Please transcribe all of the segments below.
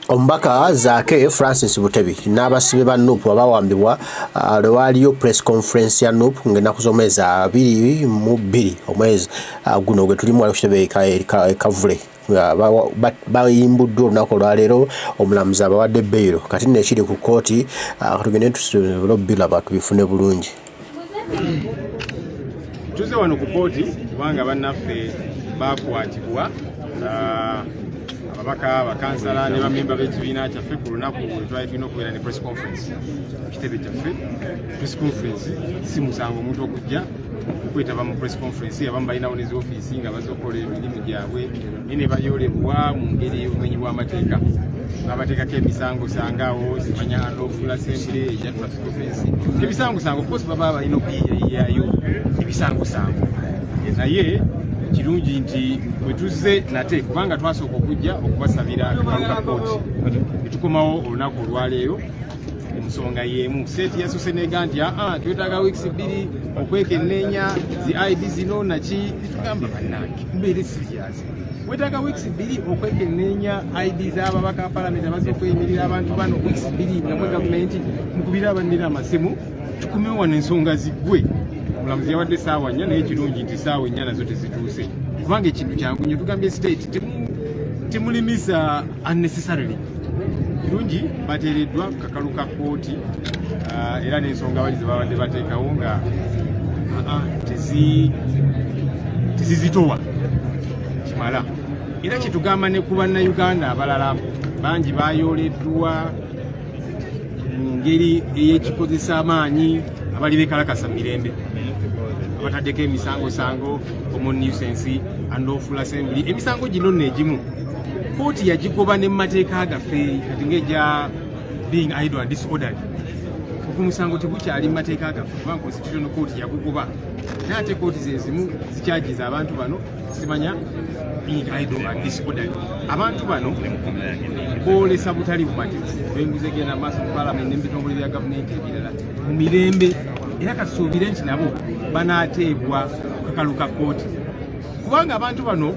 Ombaka Zaake Francis Butebi n'abasibe ba NUP abawambibwa lwaliyo press conference ya NUP ng'enaku z'omwezi 22 omwezi guno gwe tulimu wali kitebe kavule bayimbuddwa olunaku olwaleero omulamuzi abawadde bbeero kati nno ekiri ku kooti tugende tubilaba tubifune bulungi. Tuze wano ku kooti kubanga bannaffe bakwatibwa ababaka bakansala ne bamemba b'ekibiina kyaffe ku lunaku lwali tulina okubeera ne press conference kitebe kyaffe. Press conference si musango omuntu okujja okwetaba mu press conference abamu balinawo ne z'ofiisi nga bazze okukola emirimu gyabwe naye ne bayoolebwa mu ngeri y'obumenyi bw'amateeka n'abateekako emisango-sangawo zimanya unlawful assembly ejja traffic offence ebisango-sango of course baba balina okuyiyayiyayo ebisango-sango naye kirungi nti bwe tuzze nate kubanga twasooka okujja okubasabira akaluka kooti ne tukomawo olunaku olwaleero ensonga y'emu seeti yasuse neega nti twetaaga weeks 2 okwekenneenya zi ID zino naki tugamba bannange mbeere siriyazi wetaaga weeks 2 okwekenneenya ID z'ababaka ba palamenti abazze okweyimirira abantu bano weeks 2 nga mwe gavumenti mukubira abannira amasimu tukumewo wano ensonga ziggwe. Omulamuzi yawadde essaawa 4 naye kirungi nti essaawa 4 nazo tezituuse kubanga ekintu kyangu nnyo tugambye state temulimisa unnecessarily. Kirungi bateereddwa kakalu ka kooti era n'ensonga bali ze babadde bateekawo nga tezizitowa kimala era kyetugamba ne ku bannayuganda abalala bangi bayooleddwa mu ngeri ey'ekikozesa amaanyi abali beekalakasa mirembe abataddeko emisango-sango common nuisance unlawful assembly. Emisango gino negimu kooti yagigoba ne mu mateeka gaffe kati ng'eja being idle and disorderly ogumusango tegukyali mu mateeka gaffe kubanga constitutional court yagugoba naye ate kooti zezimu zikyagiza abantu bano simanya being idle and disorderly. Abantu bano boolesa butali bumativu benguze genda maaso mu parliament n'ebitongole bya gavumenti ebirala mu mirembe era katusuubire nti nabo banaateebwa kakalu ka kooti kubanga abantu bano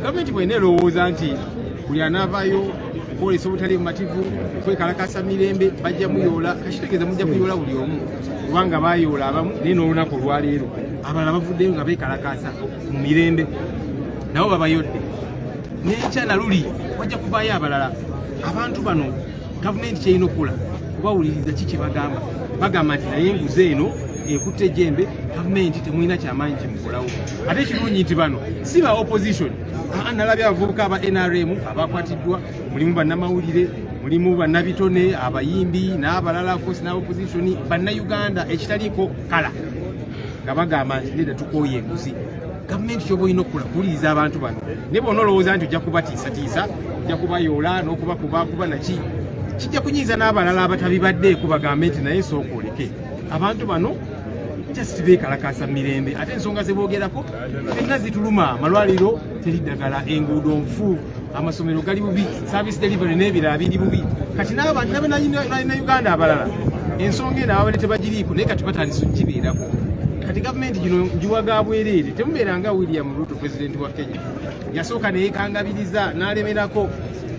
gavumenti bwena erowooza nti buli anaavaayo okwolesa obutali bumativu okwekalakasa mirembe bajja muyoola kakitegeeza mujja kuyoola buli omu kubanga baayoola abamu naye n'olunaku olwaleero abalala bavuddeyo nga beekalakasa mu mirembe nabo babayodde n'ekyala luli wajja kuvaayo abalala. Abantu bano gavumenti kyerina okukola kubawuliriza kiki bagamba nti naye enguzi eno ekutte ejjembe gavumenti temulina kyamaanyi kimukolawo. Ate ekirungi nti bano si ba opposition nalabye abavubuka aba NRM abakwatiddwa mulimu bannamawulire mulimu bannabitone abayimbi n'abalala kosi n'aba opposition bannayuganda ekitaliiko kala nga bagamba nti nedda tukooye enguzi. Gavumenti kyoba olina okukola kuwuliriza abantu bano naye bona olowooza nti ojja kubatiisatiisa ojja kubayoola n'okubakuba naki kijja kunyiiza n'abalala abatabibaddeeko bagambe nti naye sooka oleke. Abantu bano just beekalakasa mirembe ate ensonga ze boogerako fenna zituluma. Amalwaliro teri ddagala, enguudo nfu, amasomero gali bubi, service delivery n'ebirala biri bubi. Kati n'abantu n'Abannayuganda abalala ensonga eno ababadde tebagiriiko naye kati batandise okugibeerako. Kati gavumenti gino njiwaga bwereere temubeera nga William Ruto pulezidenti wa Kenya yasooka neyeekangabiriza n'alemerako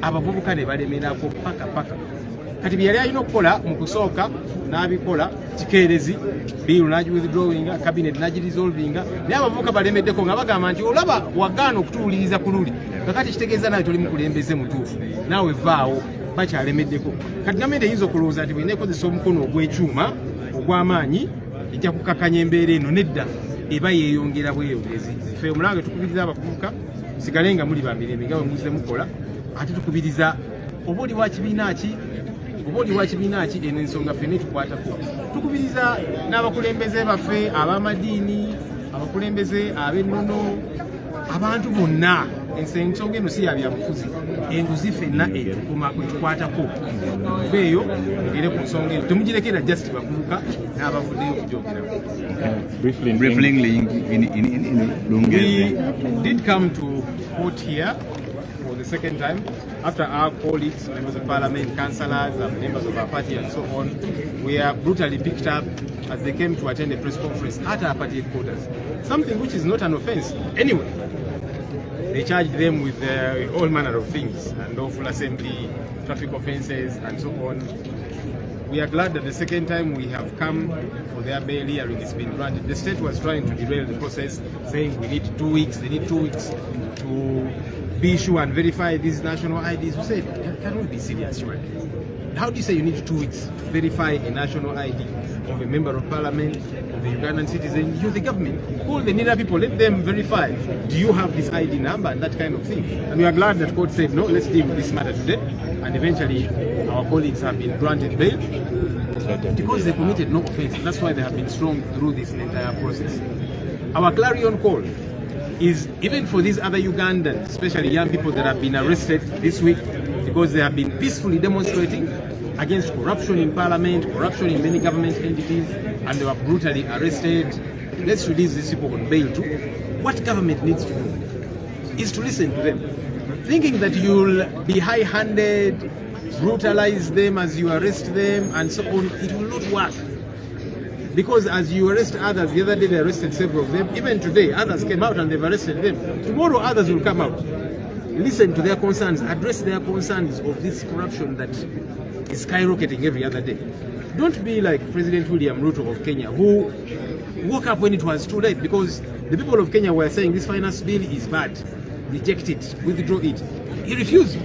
abavubuka ne balemerako paka. Kati bye yali alina okukola mu kusooka n'abikola kikeerezi biiru n'agiwithdrawinga cabinet n'agirisolvinga naye abavubuka balemeddeko nga bagamba nti olaba wagaana okutuwuliriza ku luli kakati kitegeeza nawe toli mukulembeze mutuufu naawe vaawo bakyalemeddeko. Kati gavumenti eyinza okulowooza nti bwina ekozesa omukono ogw'ekyuma ogw'amaanyi ejja kukakanya embeera eno nedda eba yeeyongera bweyongezi. Ffe omulange tukubiriza abavubuka sigale nga muli bamirembe nga bwe muzze mukola ate tukubiriza oba oli wa kibiina ki eno ensonga ffenna tukwatako. Tukubiriza n'abakulembeze baffe ab'amadiini abakulembeze ab'ennono abantu bonna ensonga eno si yabyabufuzi enguzi ffenna etukwatako. Eyo egere ku nsonga eno temugirekera just bavubuka n'abavuddeyo okujoogerako. We did come to court here for the second time after our colleagues, members of parliament, councillors, and members of our party and so on, were brutally picked up as they came to attend a press conference at our party headquarters. Something which is not an offence anyway. they charged them with all manner of things, unlawful assembly, traffic offences, and so on. We are glad that the second time we have come for their bail hearing, it's been granted. The state was trying to derail the process, saying we need 2 weeks, they need 2 weeks to be issue and verify these national IDs. We said, can we be serious, right? How do you say you need 2 weeks to verify a national ID of a member of parliament, of a Ugandan citizen? You're the government. Call the NIDA people, let them verify. Do you have this ID number and that kind of thing? And we are glad that court said, no, let's deal with this matter today. And eventually, our colleagues have been granted bail because they committed no offense. That's why they have been strong through this entire process. Our clarion call is even for these other Ugandans, especially young people that have been arrested this week because they have been peacefully demonstrating against corruption in parliament, corruption in many government entities, and they were brutally arrested. Let's release these people on bail too. What government needs to do is to listen to them. Thinking that you'll be high-handed, brutalize them as you arrest them and so on, it will not work. Because as you arrest others, the other day they arrested several of them, even today others came out and they've arrested them. Tomorrow others will come out. Listen to their concerns, address their concerns of this corruption that is skyrocketing every other day. Don't be like President William Ruto of Kenya, who woke up when it was too late, because the people of Kenya were saying this finance bill is bad, reject it, withdraw it. He refused.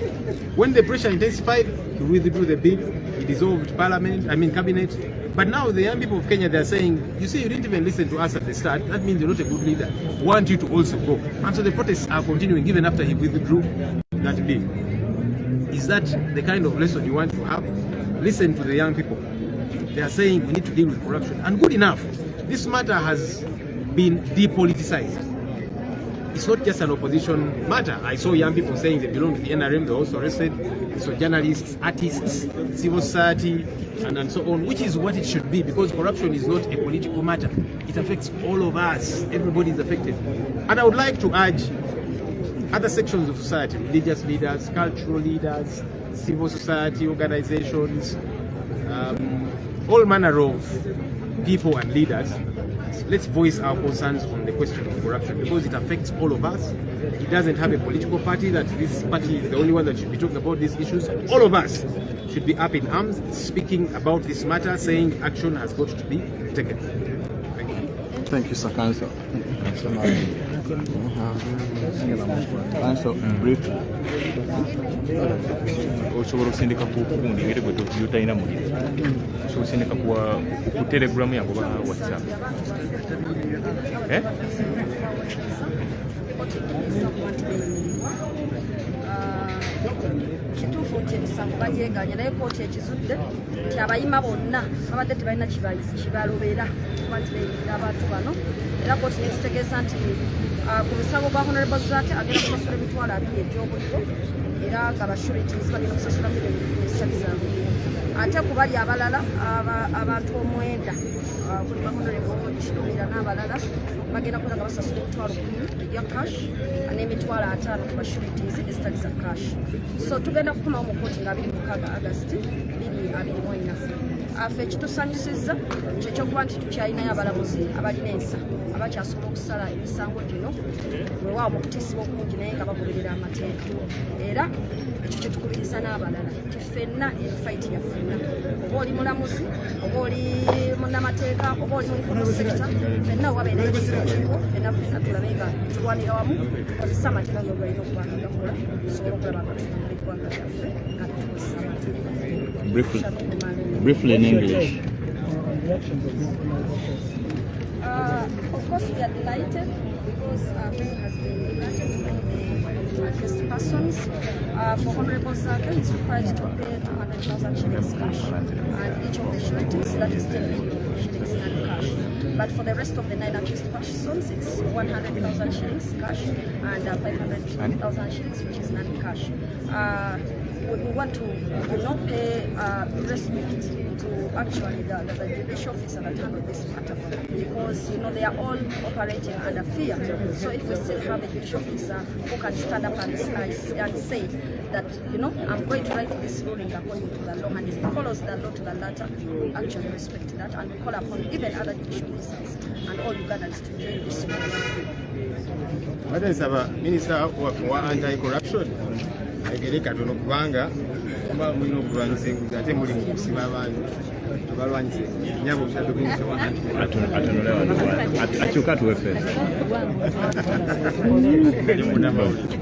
When the pressure intensified, he withdrew the bill, he dissolved cabinet. But now the young people of Kenya, they are saying, you see, you didn't even listen to us at the start. That means you're not a good leader. We want you to also go. And so the protests are continuing even after he withdrew that bill. Is that the kind of lesson you want to have? Listen to the young people. They are saying we need to deal with corruption. And good enough. This matter has been depoliticized. It's not just an opposition matter. I saw young people saying they belong to the NRM, they were also arrested. So journalists, artists, civil society, and so on, which is what it should be, because corruption is not a political matter. It affects all of us. Everybody is affected. And I would like to urge other sections of society, religious leaders, cultural leaders, civil society organizations, all manner of people and leaders, let's voice our concerns on the question of corruption, because it affects all of us. It doesn't have a political party that this party is the only one that should be talking about these issues. All of us should be up in arms, speaking about this matter, saying action has got to be taken. Thank you. Thank you, Sir Counsel. Counsel, briefly. Osobola okusindika ku kugundi ngere gwe toyina muliro osobola okusindika ku telegram yange oba whatsapp kituufu nti emisango bagyeganye naye kooti ekizudde nti abayima bonna babadde tebalina kibalobera kuba nti beeyingira abantu bano, era kooti nekitegeeza nti ku musango gwa Honorable Zaake agenda kusasula emitwalo 2 egy'obuliro, era nga bashurities bagenda kusasula miliyoni zaabwe. Ate ku bali abalala abantu 9 kuli Honorable Kirumira n'abalala bagenda kuba nga basasula emitwalo 10 egya cash n'emitwalo 5 ku bashurities ezitali za cash. So tugenda kukomawo mu kooti nga 26 August 2024. Affe ekitusanyusizza kyekyokuba nti tukyalinayo abalamuzi abalina ensa abakyasobola okusala emisango gino weewaawo mu kutiisibwa okungi naye nga bagoberera amateeka. Era ekyo kyetukubiriza n'abalala nti ffenna efayiti yaffenna, oba oli mulamuzi, oba oli munnamateeka, oba oli mu informal sector, ffenna wabeera ekiiko ffenna tulabe nga tulwanira wamu tukozesa amateeka g'olwalina okuba nga gakola tusobole okulaba nga tutumbula eggwanga lyaffe nga tukozesa amateeka. Briefly in English. Of course, we are delighted because bail has been granted to the accused persons. For Honorable Zaake, he is required to pay 200,000 shillings cash, and each of the sureties, that is 10 million shillings in cash. But for the rest of the 9 accused persons, it's 100,000 shillings cash and 500,000 shillings, which is non-cash. We want to pay respect to actually the judicial officer that handled this matter, because they are all operating under fear. So if we still have a judicial officer who can stand up and say that I'm going to write this ruling according to the law, and it follows the law to the letter, we actually respect that, and we call upon even other judicial officers and all Ugandans to join this ruling. Ate nsaba minisita wa anti-corruption ayegere katono kubanga kuba mulina okulwanyisa enguzi ate muli mu kusiba abantu tubalwanyise nyabo kitadde minisita wa akyuka tuwefeeza ali munamawulire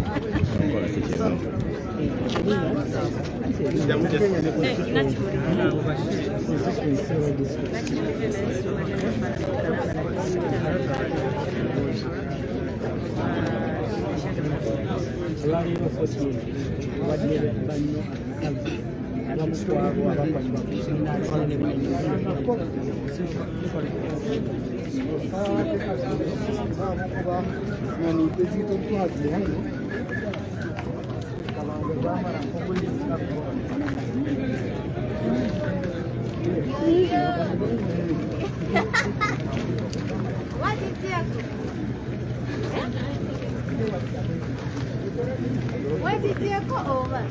Why did you go over?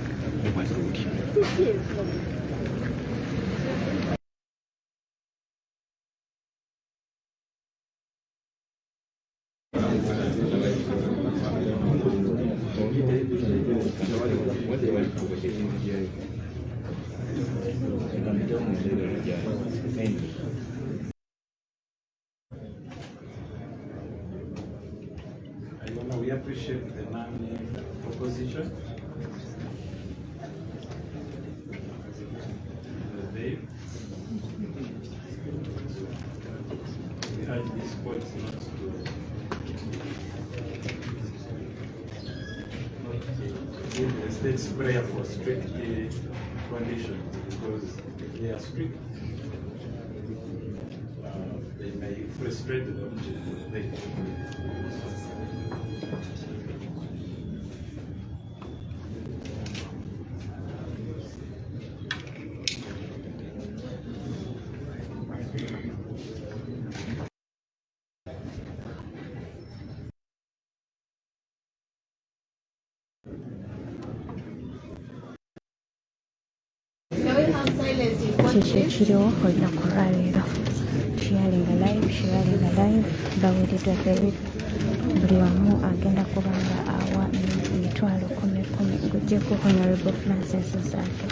We appreciate the non-proposition. Dave. We had this point not to give the state's prayer for strict conditions, because if they are strict, they may frustrate the object of the Kiki kiriwo olunaku lwaleero sharinga live baweereddwa buli wamu agenda kubanga awa emitwalo 10 gujjeko Honorable Francis Zaake.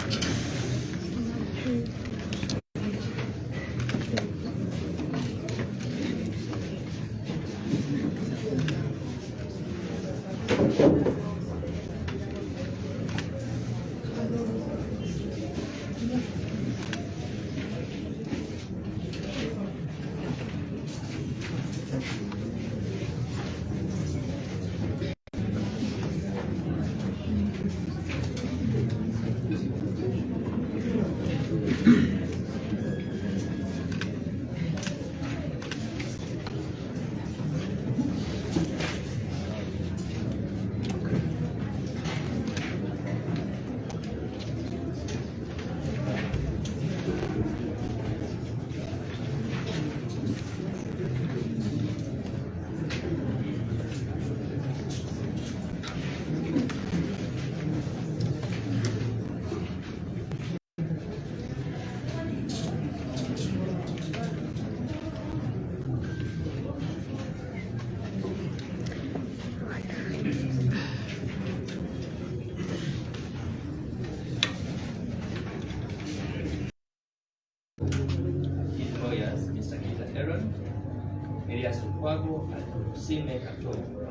On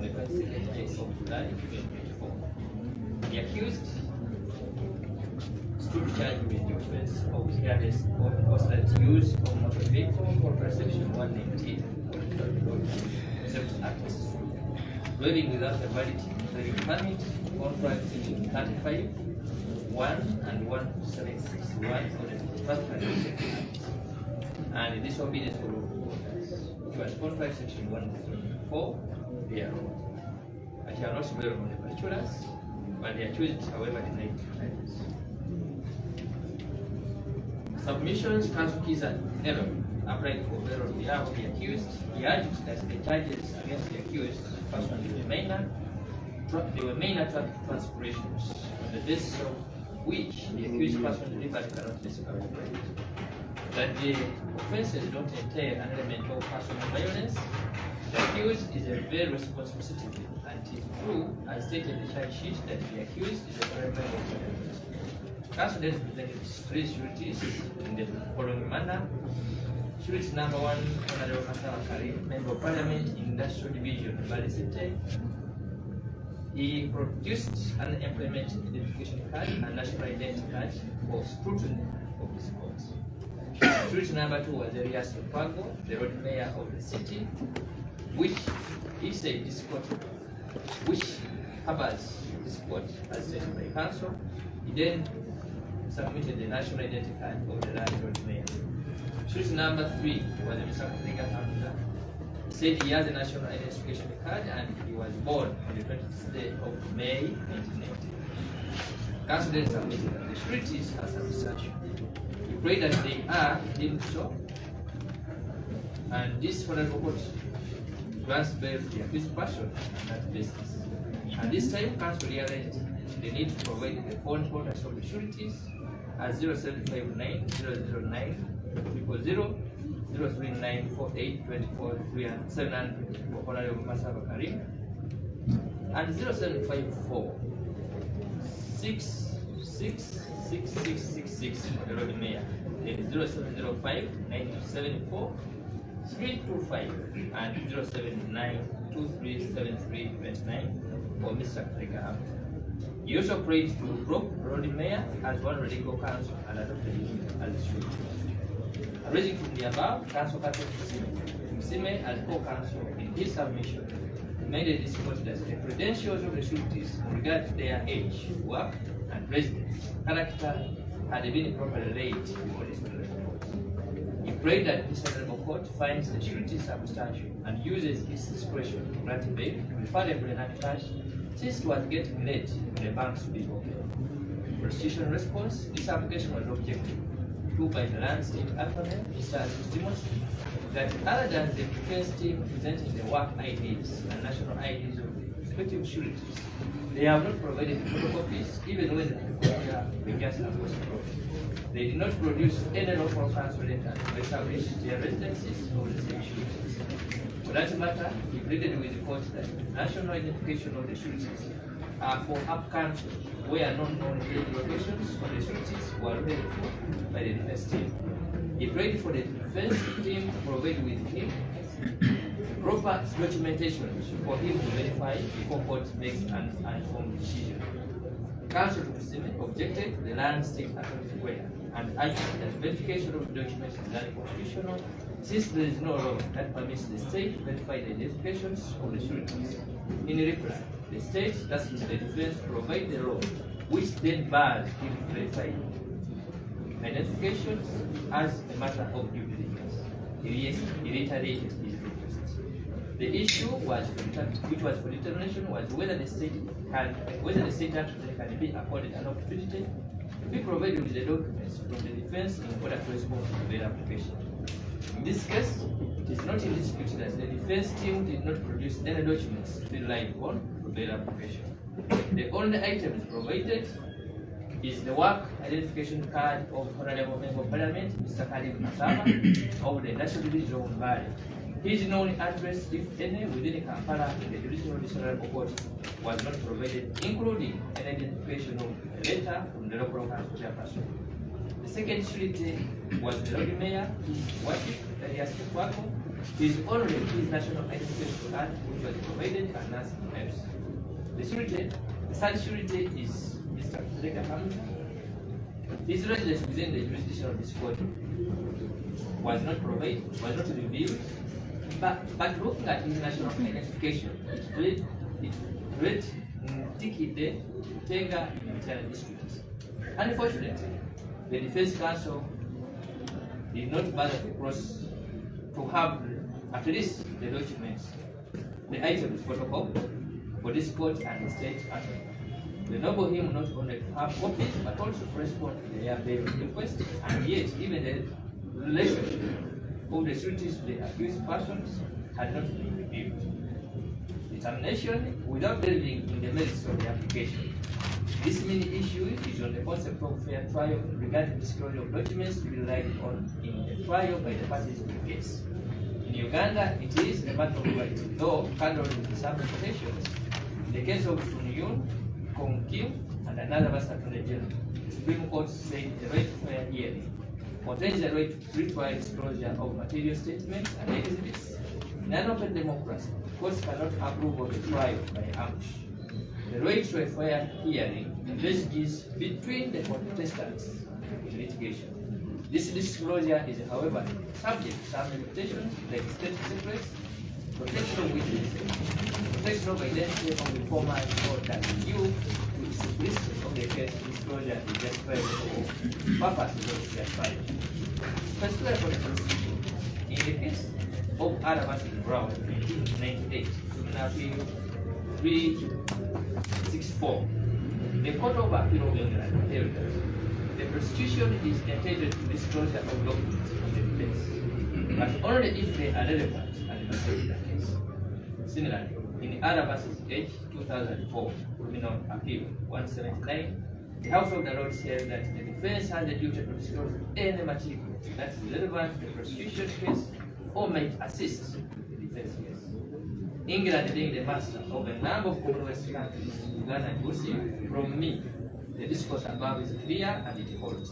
the 22nd day of July 2024. The accused stood charged with the offense of careless or constant use of motor vehicle under section 119 of the Concept Act. Driving without a valid driving permit, contract section 35, 1 and 1761 of the Traffic Act. And disobedience for was contract section 134 thereof. I shall not swear on the particulars, but the accused, however, denied charges. Submissions, counsel keys and error applied for bail on behalf of the accused. He urged that the charges against the accused pursuant to the minor traffic transgressions, on the basis of which the accused person delivered cannot discover. That the offences don't entail an element of personal violence, The accused is a very responsible citizen, and it is true, as stated in the charge sheet, that the accused is a very member of Parliament. Council then presented 3 sureties in the following manner. Surety number 1, Honorable Zaake Ayimbudwa, Member of Parliament, Industrial Division, Valley City. He produced an employment identification card and national identity card for scrutiny of this court. Surety number 2 was Elias Pago, the road mayor of the city, which he said this court, which covers this court as stated by council. He then submitted the national identity card of the landlord mayor. Surety number 3 was Mr. Zaake Ayimbudwa. He said he has a national identification card and he was born on the 20th day of May 1990. Council then submitted that the sureties are substantial. We pray that they are deemed so, and this honorable court grants bail to the accused person on that basis. At this time, council realized the need to provide the phone holders of the sureties at 0759 009 000 03948 24 700 for Honorable Zaake Ayimbudwa and 0754 666666 for the road mayor, then 0705 974 325 and 079237329 for Mr. Zaake Ayimbudwa. He also prayed to drop road mayor as one legal counsel and adopted him as a surety. Arising from the above, Council Captain Msime as co-counsel in his submission reminded this court that the credentials of the sureties in regard to their age, work, and residence, character had been properly laid before this honorable court. He prayed that this honorable court finds the surety substantial and uses its discretion to grant bail to the father and cash since it was getting late for the banks to be open. Prosecution response, this application was objected to by the land state attorney, Mr. Timothy, that other than the defense team presenting the work IDs and national IDs of the respective sureties, they have not provided photocopies even when the photocopier were just supposed to provide. They did not produce any local council letters to establish their residences or the same sureties. For that matter, he pleaded with the court that national identification of the sureties are for up country where non-known locations for the sureties were read by the defense team. He prayed for the defense team to provide with him proper documentation for him to verify before court makes an informed decision. Counsel to Msime objected to the land state attorney's order and argued that verification of documents is unconstitutional since there is no law that permits the state to verify the identifications of the sureties. In reply, the state, that is the defense, provide the law which then bars him to verify identifications as a matter of due diligence. He reiterated his request. The issue was, which was for determination, was whether the state attorney can be accorded an opportunity to be provided with the documents from the defense in order to respond to the bail application. In this case, it is not in dispute that the defense team did not produce any documents to be relied upon for bail application. The only items provided is the work identification card of Honorable Member of Parliament, Mr. Khalid Masaba, of the National Division of Valley. His known address, if any, within Kampala in the Judicial Honorable Court was not provided, including an identification of a letter from the local council chairperson. The second surety was the Lord Mayor, his wife, Elias Pago. His national identification card, which was provided and Nancy Phelps. The third surety is Mr. Zaake Ayimbudwa. His residence within the jurisdiction of this court was not revealed, but looking at his national identification, it read Tikide Tenga Military District. Unfortunately, the defense counsel did not bother to have at least the documents, the items photocopied for this court and the state attorney. They enable him not only to have copies but also to respond to their bail request, and yet even the relationship of the sureties to the accused persons had not been reviewed. Determination without delving in the merits of the application. This mini issue is on the concept of fair trial regarding disclosure of documents to be relied on in the trial by the parties in the case. In Uganda, it is a matter of right, though handling some protections. In the case of Sunyun, Kong Kim, and another Vice Attorney General, the Supreme Court said the right to fair hearing contains the right to free trial disclosure of material statements and exhibits. In an open democracy, courts cannot approve of a trial by ambush. The right to a fair hearing engages between the contestants in litigation. This disclosure is, however, subject to some limitations like state secrets, protection of witnesses, protection of identity of the former, or that due to the simplicity of the case, disclosure is justified for purposes of their trial. Particularly for the prosecution, in the case of Ada vs. Brown, 1998, in Appeal 364, the Court of Appeal of England held that the prosecution is entitled to disclosure of documents of the defense, but only if they are relevant and necessary to the case. Similarly, in Ada vs. H. 2004, Criminal Appeal 179, the House of the Lords held that the defense has the duty to disclose any material that is relevant to the prosecution case or might assist the defense case. England being the master of a number of Commonwealth countries, Uganda and Busia, from me, the discourse above is clear and it holds.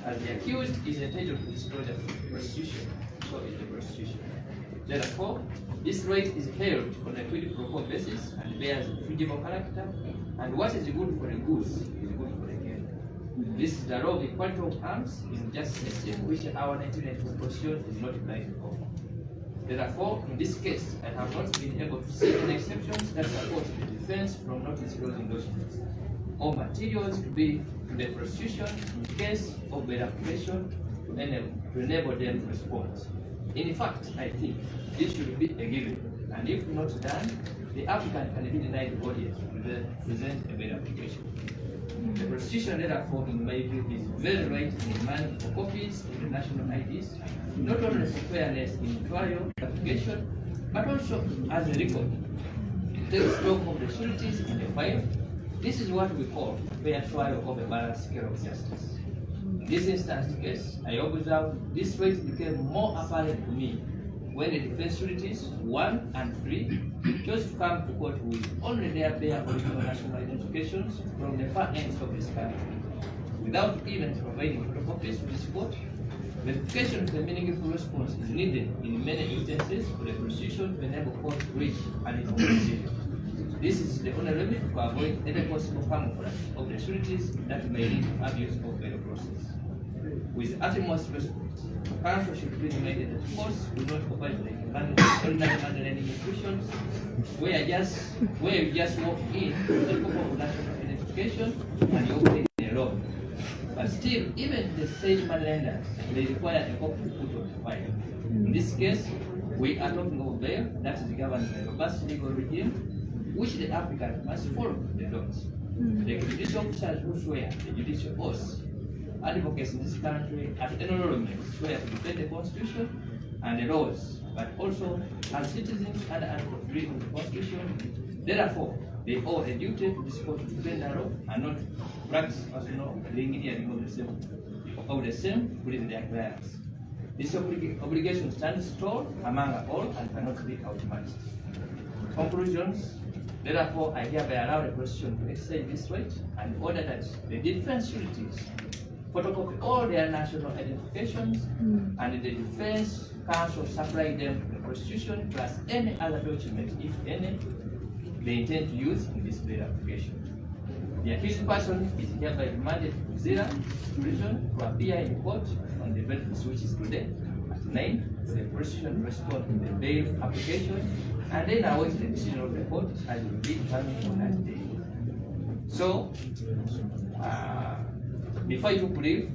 As the accused is entitled to disclosure of the prosecution, so is the prosecution. Therefore, this right is held on a quid pro quo basis and bears a fungible character, and what is good for the goose is good for the gander. This is the law of equality of arms in justice, which our 1994 Constitution is not blind of. Therefore, in this case, I have not been able to see any exceptions that support the defense from not disclosing documents or materials to be to the prosecution in case of verification to enable them to respond. In fact, I think this should be a given, and if not done, the applicant can be denied the audience to present a verification. The prosecution, therefore, in my view, is very right in demanding for copies of the national IDs, not only for fairness in trial application, but also as a record. It takes stock of the sureties in the file. This is what we call fair trial of a balanced scale of justice. In this instance case, I observed this right became more apparent to me when the defense sureties 1 and 3 chose to come to court with only their bare original national identifications from the far ends of this country, without even providing photocopies to this court. Verification of a meaningful response is needed in many instances for the prosecution to enable court to reach an informed decision. This is the only remedy to avoid any possible camouflage of the sureties that may lead to abuse of bail process. With utmost respect, counsel should be reminded that courts do not provide like ordinary money lending institutions where you just walk in with a copy of national identification and you open a loan. But still, even the same money lenders, they require a copy to put on the file. In this case, we are talking of bail that is governed by a robust legal regime, which the applicant must follow the laws. The judicial officers who swear the judicial oath, advocates in this country at enrollment swear to defend the Constitution and the laws, but also as citizens and free of the Constitution. Therefore, they owe a duty to this court to defend the law and not practice personal engineering of the same within their clients. This obligation stands tall among all and cannot be automatic. Conclusions. Therefore, I hereby allow the prosecution to exercise this right and order that the defense sureties photocopy all their national identifications and the defense counsel supply them to the prosecution plus any other document, if any, they intend to use in this bail application. The accused person is hereby remanded to Zira prison to appear in court on the basis which is today at 9 for the prosecution to respond to the bail application, and then await the decision of the court as will be determined on that day. So, before you could leave,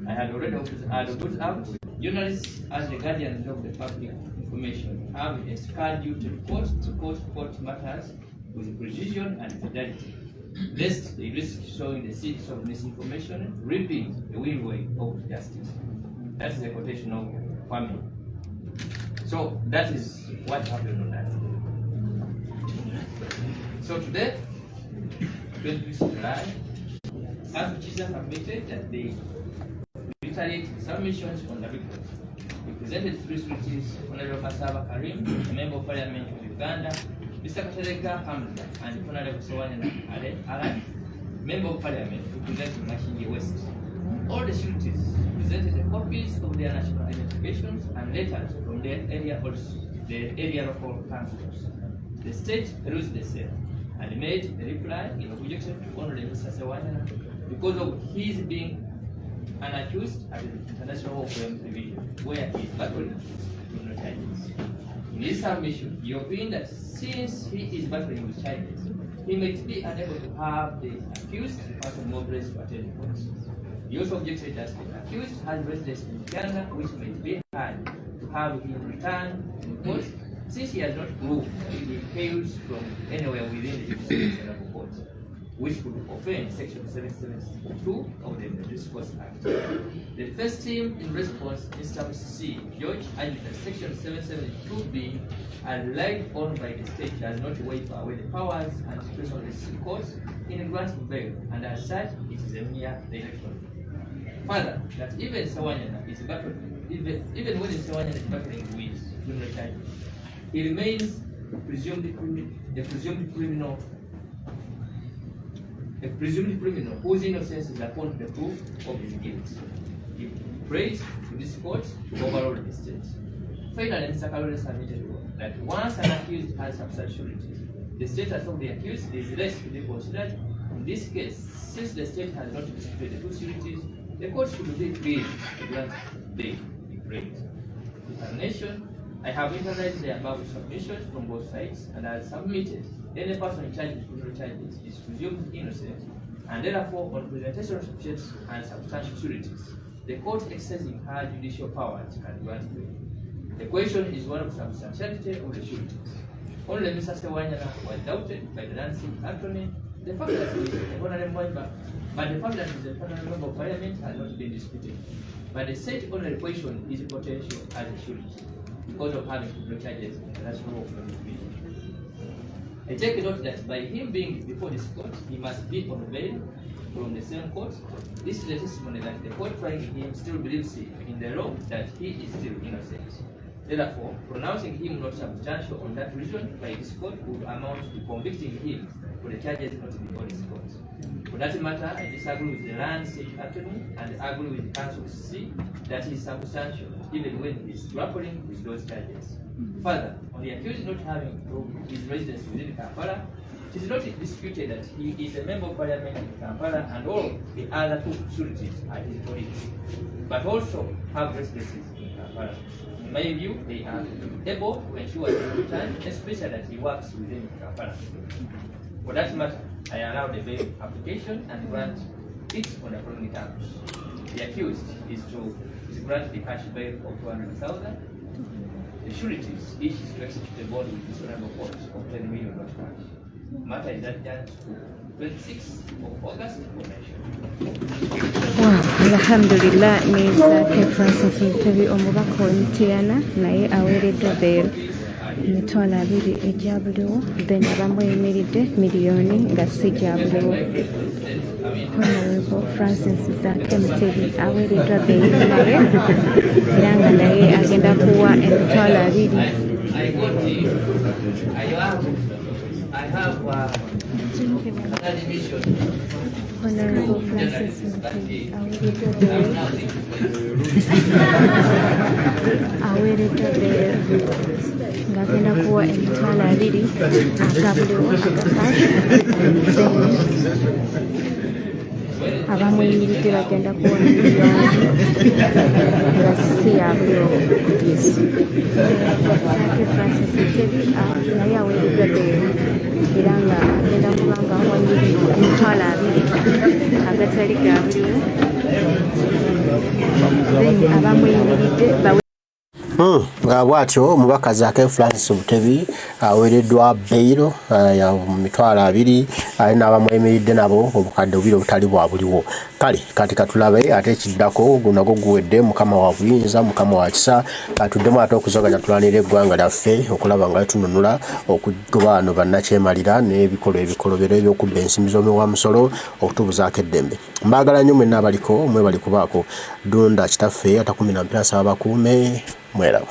I had already put out journalists as the guardians of the public information have a scarred duty to court matters with precision and fidelity, lest they risk sowing the seeds of misinformation, reaping the whirlwind of justice. That is a quotation of Kwame. So that is what happened on that. So today, 26 July, as Jesus admitted that they retaliate submissions on the record. presented three sureties: Honorable Kasaba Karim, a Member of Parliament of Uganda, Mr. Katereka Hamza, and Honorable Sawanyana Alan, Member of Parliament representing Machinge West. All the sureties presented copies of their national identifications and letters from their area local councils. The state perused the same and made a reply in objection to Honorable Mr. Sawanyana because of his being an accused at the International Law Claims Division, where he is battling criminal charges. In his submission, he opined that since he is battling with charges, he might be unable to have the accused person mobilized to attend court. He also objected that the accused has residence in Uganda, which might be hard to have him return to court since he has not proved he hails from anywhere within the jurisdiction of the court, which could offend Section 772 of the Discourse Act. The first team, in response, Mr. C. George, argued that Section 772B, as relied on by the state, does not waive away the powers and discretion of the courts in granting bail, and as such, it is a mere direction. Further, that even Sawanyana is battling, even when Sawanyana is battling with criminal charges, he remains a presumed criminal whose innocence is upon the proof of his guilt. He prays to this court to overrule the state. Finally, Mr. Kalule submitted that once an accused has substantiality, the status of the accused is less to be considered. In this case, since the state has not disputed the two sureties, the court should be free to grant bail if raised. Determination: I have analyzed the above submissions from both sides and I submitted any person charged with criminal charges is presumed innocent, and therefore, on presentation of subjects and substantial sureties, the court exercising her judicial powers can grant bail. The question is one of substantiality of the sureties. Only Mr. Sawanyana was doubted by the Lancet attorney. The fact that he is a honorable member, but the fact that he is a honorable member of Parliament has not been disputed. But the state only question is potential as a surety because of having criminal charges in the national law from the division. I take note that by him being before this court, he must be on bail from the same court. This is a testimony that the court trying him still believes in the law that he is still innocent. Therefore, pronouncing him not substantial on that reason by this court would amount to convicting him for the charges not before this court. For that matter, I disagree with the Lancet attorney and agree with Counsel C that he is substantial even when he is grappling with those charges. Further, on the accused not having proved his residence within Kampala, it is not disputed that he is a member of Parliament in Kampala and all the other two sureties are his colleagues, but also have residences in Kampala. In my view, they are able to ensure his return, especially that he works within Kampala. For that matter, I allow the bail application and grant it on the following terms. The accused is to grant the cash bail of 200,000. The sureties each is to execute the bond with reasonable court of 10 million cash. Matter is adjourned to 26th of August for mention. Alhamdulillah, ni Zaake Francis Mutebi omubaka w'Emityana naye aweereddwa bail emitwalo 2 egya buliwo, then abamuyimiridde miliyoni nga si gya buliwo. Honorable Francis Zaake Mutebi aweereddwa bail naye era nga naye agenda kuwa emitwalo 2. Honorable Francis Mutebi aweereddwa bail ng'agenda kuwa emitwalo 2 agabuliwo abamuyimiridde bagenda kuwa miliyoni nga si ya buliwo. Zaake Francis Mutebi naye aweereddwa bail era nga agenda kuba nga awa emitwalo 2 agatali ga buliwo, then abamuyimiridde bwatyo mubaka Zaake Francis Butebi awereddwa bail ya mitwalo 2 alina abamwemiridde nabo obukadde bubiri obutali bwa buliwo. Kale kati katulabe ate ekiddako gunago guwedde mukama wa buyinza mukama wa kisa atuddemu ate okuzoganya tulanira eggwanga lyaffe okulaba nga tununula okugoba bano bannakyemalira n'ebikolobero ebyokubba ensimbi z'omuwa musolo okutubuzaako eddembe. Mbaagala nnyo mwenna abaliko mwebali kubaako dunda kitaffe atakumira mpira saba bakuume mweraba.